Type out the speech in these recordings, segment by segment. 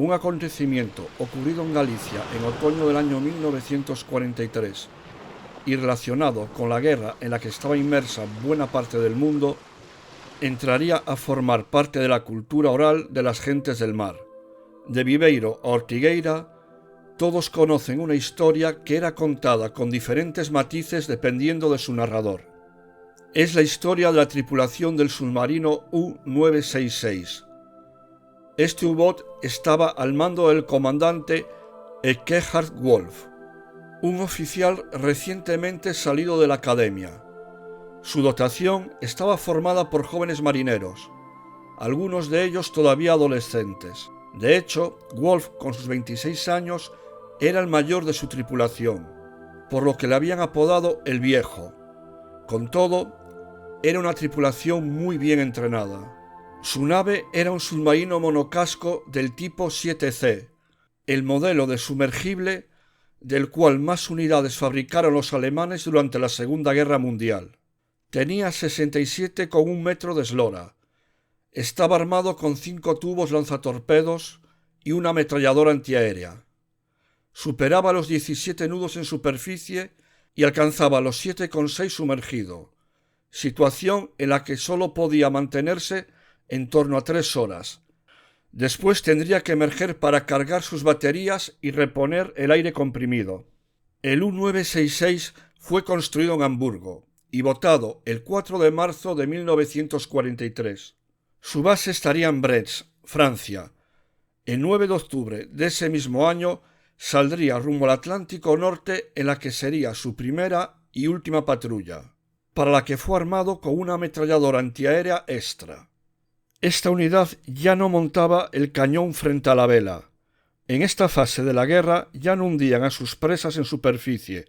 un acontecimiento ocurrido en Galicia en otoño del año 1943 y relacionado con la guerra en la que estaba inmersa buena parte del mundo, entraría a formar parte de la cultura oral de las gentes del mar. De Viveiro a Ortigueira, todos conocen una historia que era contada con diferentes matices dependiendo de su narrador. Es la historia de la tripulación del submarino U-966. Este U-Boot estaba al mando del comandante Eckhard Wolff, un oficial recientemente salido de la academia. Su dotación estaba formada por jóvenes marineros, algunos de ellos todavía adolescentes. De hecho, Wolff, con sus 26 años, era el mayor de su tripulación, por lo que le habían apodado el Viejo. Con todo, era una tripulación muy bien entrenada. Su nave era un submarino monocasco del tipo 7C, el modelo de sumergible del cual más unidades fabricaron los alemanes durante la Segunda Guerra Mundial. Tenía 67,1 metros de eslora. Estaba armado con 5 tubos lanzatorpedos y una ametralladora antiaérea. Superaba los 17 nudos en superficie y alcanzaba los 7,6 sumergido, situación en la que solo podía mantenerse en torno a 3 horas. Después tendría que emerger para cargar sus baterías y reponer el aire comprimido. El U-966 fue construido en Hamburgo y botado el 4 de marzo de 1943. Su base estaría en Brest, Francia. El 9 de octubre de ese mismo año saldría rumbo al Atlántico Norte en la que sería su primera y última patrulla, para la que fue armado con una ametralladora antiaérea extra. Esta unidad ya no montaba el cañón frente a la vela. En esta fase de la guerra ya no hundían a sus presas en superficie,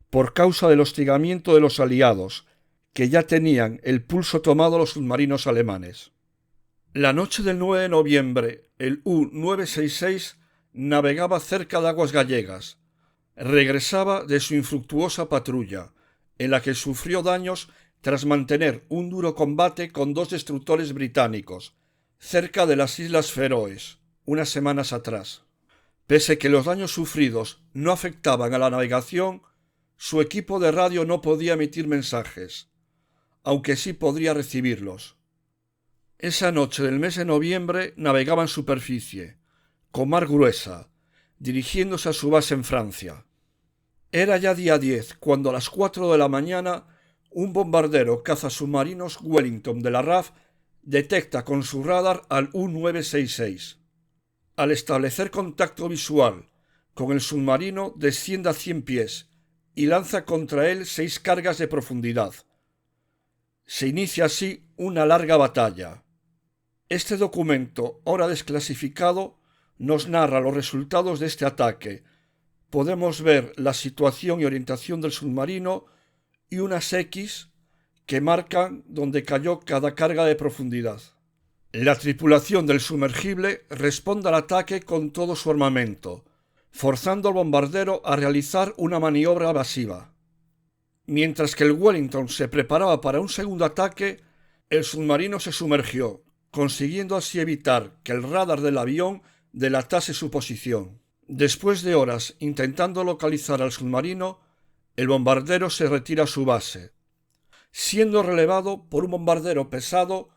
por causa del hostigamiento de los aliados, que ya tenían el pulso tomado los submarinos alemanes. La noche del 9 de noviembre, el U-966 navegaba cerca de aguas gallegas. Regresaba de su infructuosa patrulla, en la que sufrió daños tras mantener un duro combate con 2 destructores británicos, cerca de las Islas Feroes, unas semanas atrás. Pese que los daños sufridos no afectaban a la navegación, su equipo de radio no podía emitir mensajes, aunque sí podría recibirlos. Esa noche del mes de noviembre navegaba en superficie, con mar gruesa, dirigiéndose a su base en Francia. Era ya día 10 cuando a las 4 de la mañana un bombardero cazasubmarinos Wellington de la RAF detecta con su radar al U-966. Al establecer contacto visual con el submarino desciende a 100 pies y lanza contra él 6 cargas de profundidad. Se inicia así una larga batalla. Este documento, ahora desclasificado, nos narra los resultados de este ataque. Podemos ver la situación y orientación del submarino y unas X que marcan donde cayó cada carga de profundidad. La tripulación del sumergible responde al ataque con todo su armamento, forzando al bombardero a realizar una maniobra evasiva. Mientras que el Wellington se preparaba para un segundo ataque, el submarino se sumergió, consiguiendo así evitar que el radar del avión delatase su posición. Después de horas intentando localizar al submarino, el bombardero se retira a su base, siendo relevado por un bombardero pesado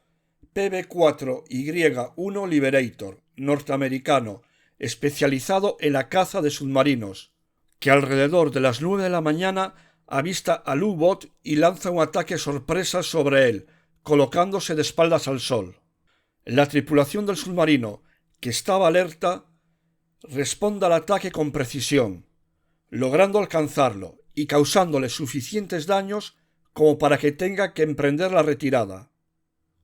PB-4Y-1 Liberator, norteamericano, especializado en la caza de submarinos, que alrededor de las 9 de la mañana avista al U-Boot y lanza un ataque sorpresa sobre él, colocándose de espaldas al sol. La tripulación del submarino, que estaba alerta, responde al ataque con precisión, logrando alcanzarlo y causándole suficientes daños como para que tenga que emprender la retirada.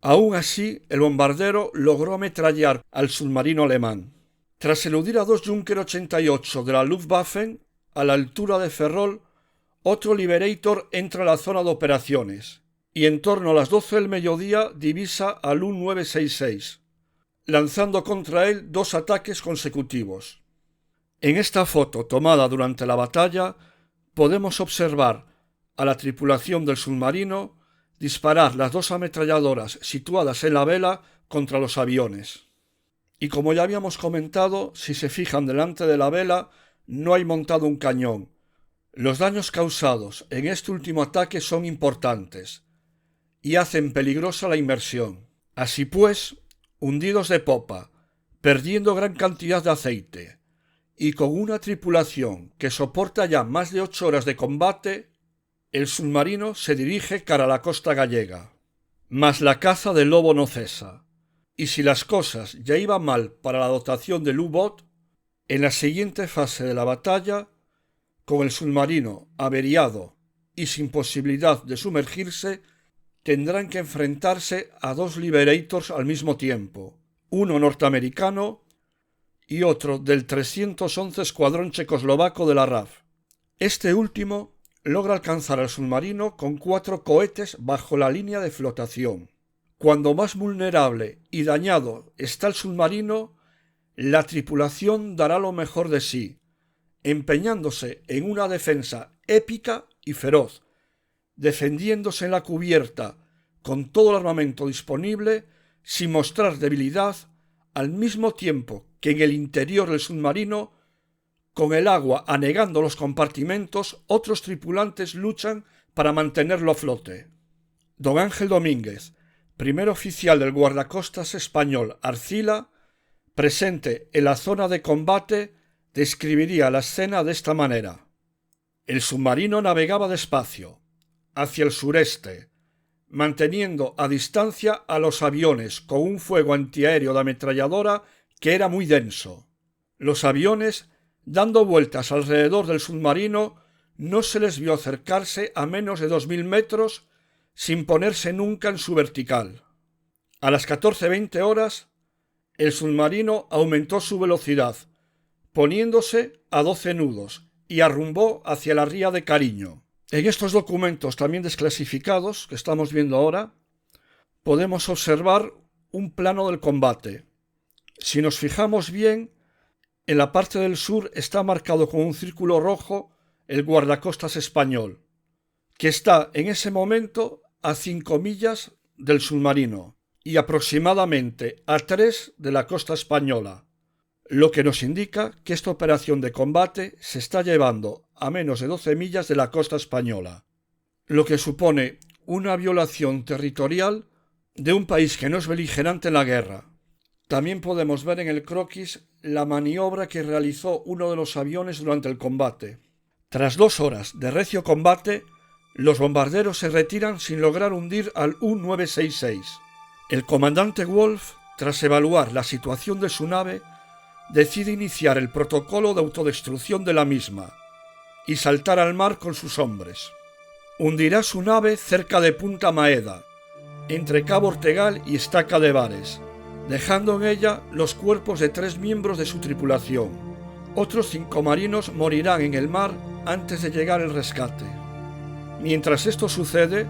Aún así, el bombardero logró ametrallar al submarino alemán. Tras eludir a 2 Junker 88 de la Luftwaffe, a la altura de Ferrol, otro Liberator entra a la zona de operaciones y en torno a las 12 del mediodía divisa al U-966, lanzando contra él 2 ataques consecutivos. En esta foto tomada durante la batalla podemos observar a la tripulación del submarino disparar las 2 ametralladoras situadas en la vela contra los aviones. Y como ya habíamos comentado, si se fijan delante de la vela, no hay montado un cañón. Los daños causados en este último ataque son importantes y hacen peligrosa la inmersión. Así pues, hundidos de popa, perdiendo gran cantidad de aceite, y con una tripulación que soporta ya más de 8 horas de combate, el submarino se dirige cara a la costa gallega. Mas la caza del lobo no cesa, y si las cosas ya iban mal para la dotación del U-Boot, en la siguiente fase de la batalla, con el submarino averiado y sin posibilidad de sumergirse, tendrán que enfrentarse a 2 Liberators al mismo tiempo, uno norteamericano y otro del 311 Escuadrón Checoslovaco de la RAF. Este último logra alcanzar al submarino con 4 cohetes bajo la línea de flotación. Cuando más vulnerable y dañado está el submarino, la tripulación dará lo mejor de sí, empeñándose en una defensa épica y feroz, defendiéndose en la cubierta con todo el armamento disponible sin mostrar debilidad, al mismo tiempo que en el interior del submarino, con el agua anegando los compartimentos, otros tripulantes luchan para mantenerlo a flote. Don Ángel Domínguez, primer oficial del guardacostas español Arcila, presente en la zona de combate, describiría la escena de esta manera. El submarino navegaba despacio, hacia el sureste, manteniendo a distancia a los aviones con un fuego antiaéreo de ametralladora que era muy denso. Los aviones, dando vueltas alrededor del submarino, no se les vio acercarse a menos de 2000 metros sin ponerse nunca en su vertical. A las 14:20 horas, el submarino aumentó su velocidad, poniéndose a 12 nudos, y arrumbó hacia la ría de Cariño. En estos documentos también desclasificados que estamos viendo ahora, podemos observar un plano del combate. Si nos fijamos bien, en la parte del sur está marcado con un círculo rojo el guardacostas español, que está en ese momento a 5 millas del submarino y aproximadamente a 3 de la costa española, lo que nos indica que esta operación de combate se está llevando a menos de 12 millas de la costa española, lo que supone una violación territorial de un país que no es beligerante en la guerra. También podemos ver en el croquis la maniobra que realizó uno de los aviones durante el combate. Tras 2 horas de recio combate, los bombarderos se retiran sin lograr hundir al U-966. El comandante Wolf, tras evaluar la situación de su nave, decide iniciar el protocolo de autodestrucción de la misma y saltar al mar con sus hombres. Hundirá su nave cerca de Punta Maeda, entre Cabo Ortegal y Estaca de Bares, dejando en ella los cuerpos de 3 miembros de su tripulación. Otros 5 marinos morirán en el mar antes de llegar el rescate. Mientras esto sucede,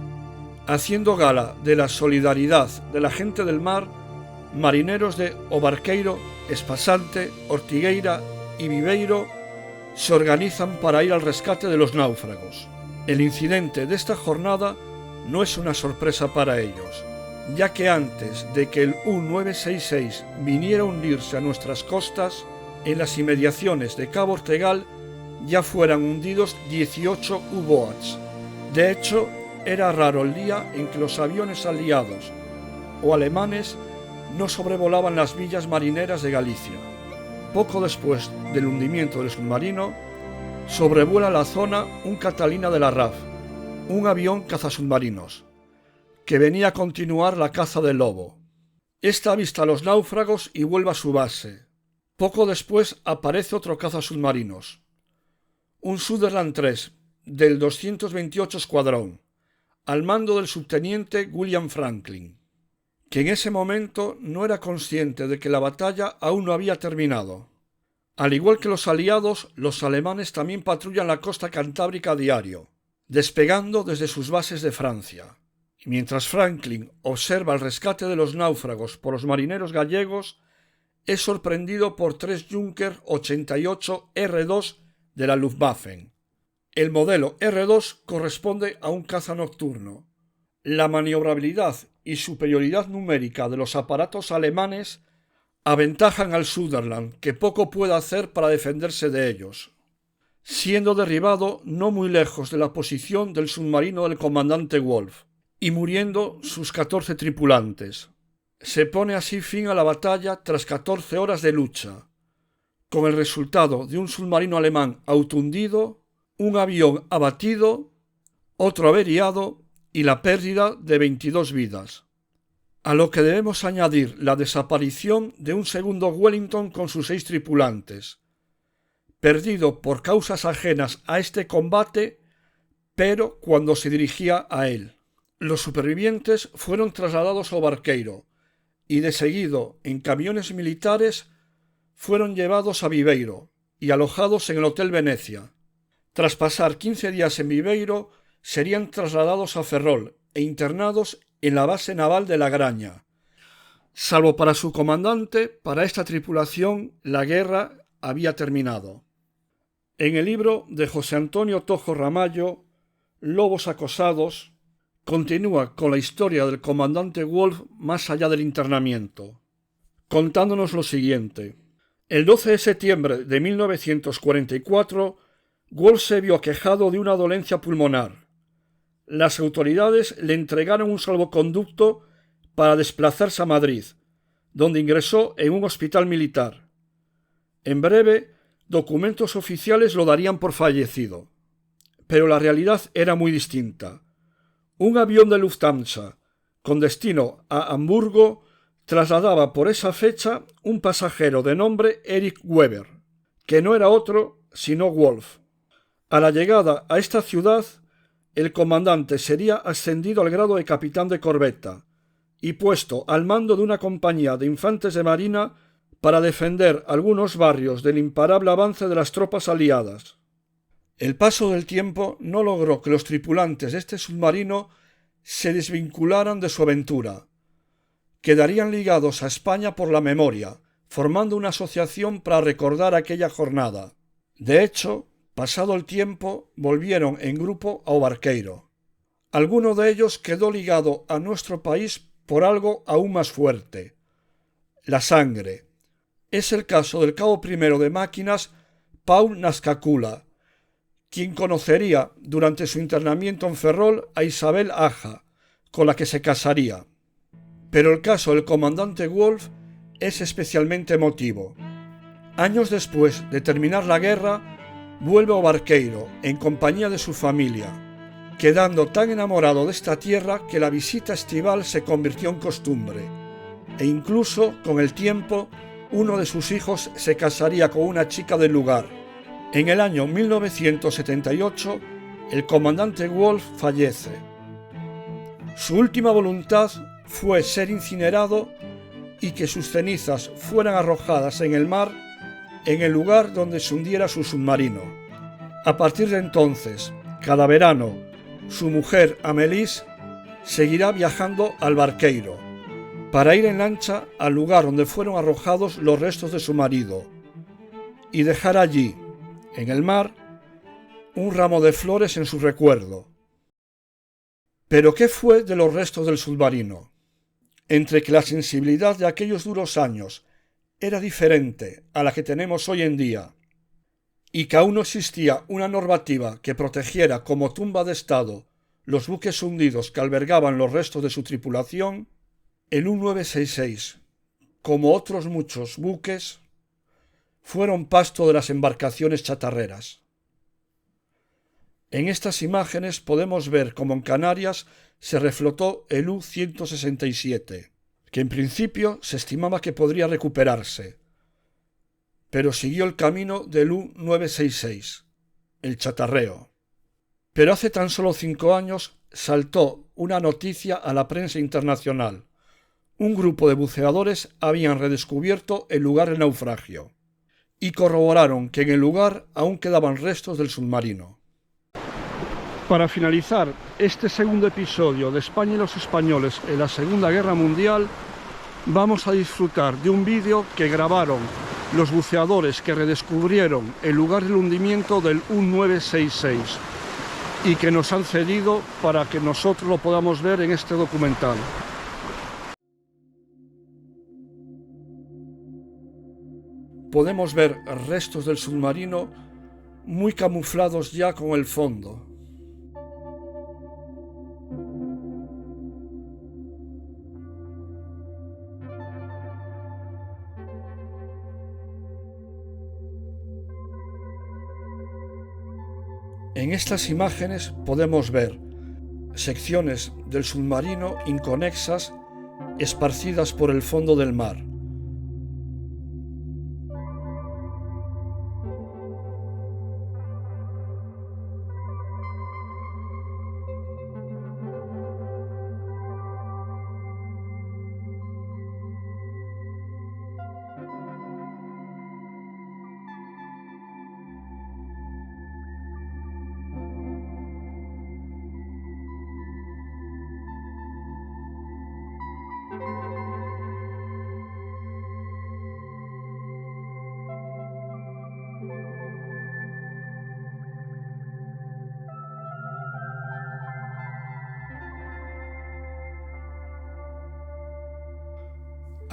haciendo gala de la solidaridad de la gente del mar, marineros de Obarqueiro, Espasante, Ortigueira y Viveiro se organizan para ir al rescate de los náufragos. El incidente de esta jornada no es una sorpresa para ellos, ya que antes de que el U-966 viniera a hundirse a nuestras costas, en las inmediaciones de Cabo Ortegal ya fueran hundidos 18 U-Boats. De hecho, era raro el día en que los aviones aliados o alemanes no sobrevolaban las villas marineras de Galicia. Poco después del hundimiento del submarino, sobrevuela la zona un Catalina de la RAF, un avión cazasubmarinos, que venía a continuar la caza del lobo. Esta avista a los náufragos y vuelve a su base. Poco después aparece otro cazasubmarinos, un Sutherland III del 228 Escuadrón, al mando del subteniente William Franklin, que en ese momento no era consciente de que la batalla aún no había terminado. Al igual que los aliados, los alemanes también patrullan la costa cantábrica a diario, despegando desde sus bases de Francia. Y mientras Franklin observa el rescate de los náufragos por los marineros gallegos, es sorprendido por 3 Junker 88 R2 de la Luftwaffe. El modelo R2 corresponde a un caza nocturno. La maniobrabilidad y superioridad numérica de los aparatos alemanes aventajan al Sunderland, que poco puede hacer para defenderse de ellos, siendo derribado no muy lejos de la posición del submarino del comandante Wolf, y muriendo sus 14 tripulantes. Se pone así fin a la batalla tras 14 horas de lucha, con el resultado de un submarino alemán autohundido, un avión abatido, otro averiado y la pérdida de 22 vidas. A lo que debemos añadir la desaparición de un segundo Wellington con sus 6 tripulantes, perdido por causas ajenas a este combate, pero cuando se dirigía a él. Los supervivientes fueron trasladados a Barqueiro y de seguido en camiones militares fueron llevados a Viveiro y alojados en el Hotel Venecia. Tras pasar 15 días en Viveiro, serían trasladados a Ferrol e internados en la base naval de La Graña. Salvo para su comandante, para esta tripulación la guerra había terminado. En el libro de José Antonio Tojo Ramallo, Lobos acosados, continúa con la historia del comandante Wolf más allá del internamiento, contándonos lo siguiente. El 12 de septiembre de 1944, Wolf se vio aquejado de una dolencia pulmonar. Las autoridades le entregaron un salvoconducto para desplazarse a Madrid, donde ingresó en un hospital militar. En breve, documentos oficiales lo darían por fallecido. Pero la realidad era muy distinta. Un avión de Lufthansa, con destino a Hamburgo, trasladaba por esa fecha un pasajero de nombre Eric Weber, que no era otro sino Wolf. A la llegada a esta ciudad, el comandante sería ascendido al grado de capitán de corbeta y puesto al mando de una compañía de infantes de marina para defender algunos barrios del imparable avance de las tropas aliadas. El paso del tiempo no logró que los tripulantes de este submarino se desvincularan de su aventura. Quedarían ligados a España por la memoria, formando una asociación para recordar aquella jornada. De hecho, pasado el tiempo, volvieron en grupo a Obarqueiro. Alguno de ellos quedó ligado a nuestro país por algo aún más fuerte: la sangre. Es el caso del cabo primero de máquinas Paul Nascacula, quien conocería durante su internamiento en Ferrol a Isabel Aja, con la que se casaría. Pero el caso del comandante Wolf es especialmente emotivo. Años después de terminar la guerra, vuelve a Barqueiro en compañía de su familia, quedando tan enamorado de esta tierra que la visita estival se convirtió en costumbre, e incluso, con el tiempo, uno de sus hijos se casaría con una chica del lugar. En el año 1978, el comandante Wolf fallece. Su última voluntad fue ser incinerado y que sus cenizas fueran arrojadas en el mar en el lugar donde se hundiera su submarino. A partir de entonces, cada verano, su mujer Amélis seguirá viajando al Barqueiro para ir en lancha al lugar donde fueron arrojados los restos de su marido y dejar allí, en el mar, un ramo de flores en su recuerdo. ¿Pero qué fue de los restos del submarino? Entre que la sensibilidad de aquellos duros años era diferente a la que tenemos hoy en día, y que aún no existía una normativa que protegiera como tumba de Estado los buques hundidos que albergaban los restos de su tripulación, el U-966, como otros muchos buques, fueron pasto de las embarcaciones chatarreras. En estas imágenes podemos ver cómo en Canarias se reflotó el U-167, que en principio se estimaba que podría recuperarse, pero siguió el camino del U-966, el chatarreo. Pero hace tan solo 5 años saltó una noticia a la prensa internacional. Un grupo de buceadores habían redescubierto el lugar del naufragio y corroboraron que en el lugar aún quedaban restos del submarino. Para finalizar este segundo episodio de España y los españoles en la Segunda Guerra Mundial, vamos a disfrutar de un vídeo que grabaron los buceadores que redescubrieron el lugar del hundimiento del U-966 y que nos han cedido para que nosotros lo podamos ver en este documental. podemos ver restos del submarino muy camuflados ya con el fondo. En estas imágenes podemos ver secciones del submarino inconexas esparcidas por el fondo del mar.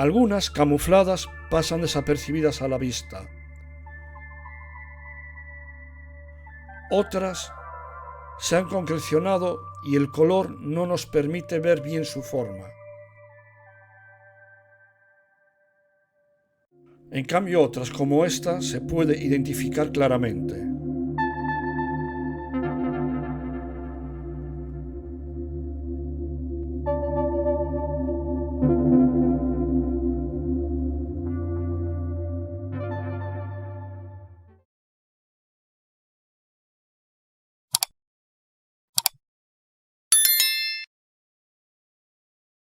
Algunas, camufladas, pasan desapercibidas a la vista. Otras se han concrecionado y el color no nos permite ver bien su forma. En cambio, otras como esta se puede identificar claramente.